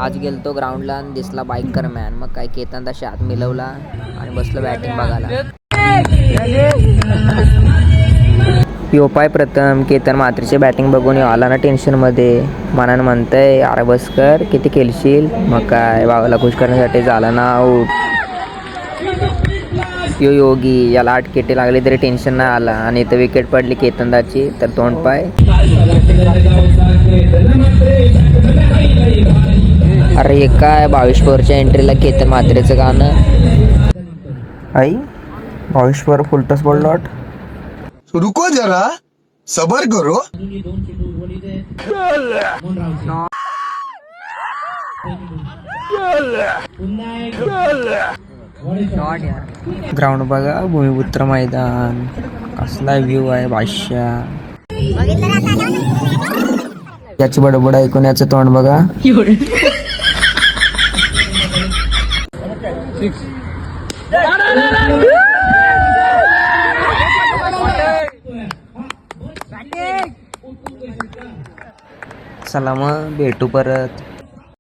आज गेलतो ग्राउंडला आणि दिसला बाईकर मॅन. मग काय केतन तशी आत मिळवला आणि बसलो बॅटिंग बघायला. यो पाय प्रथम केतन मात्रेचे बॅटिंग बघून आला ना टेन्शनमध्ये. मनानं म्हणतंय अरे बस कर, किती खेळशील. मग काय बाबाला खुश करण्यासाठी झालं ना आऊट. यो योगी याला 8 केटे लागले तरी टेन्शन नाही आला. आणि इथं विकेट पडली केतनदाची तर तोंड पाय. अरे हे काय 22 ओव्हरच्या एंट्रीला केतन मात्रेचं गाणं. आई 22 ओव्हर फुलटॉस बोललो. रुको जरा सबर करो. ग्राउंड बघा, भूमिपुत्र मैदान कसला व्ह्यू आहे बादशा. याची बडबड ऐकून याचं तोंड बघा. चला मग भेटू परत.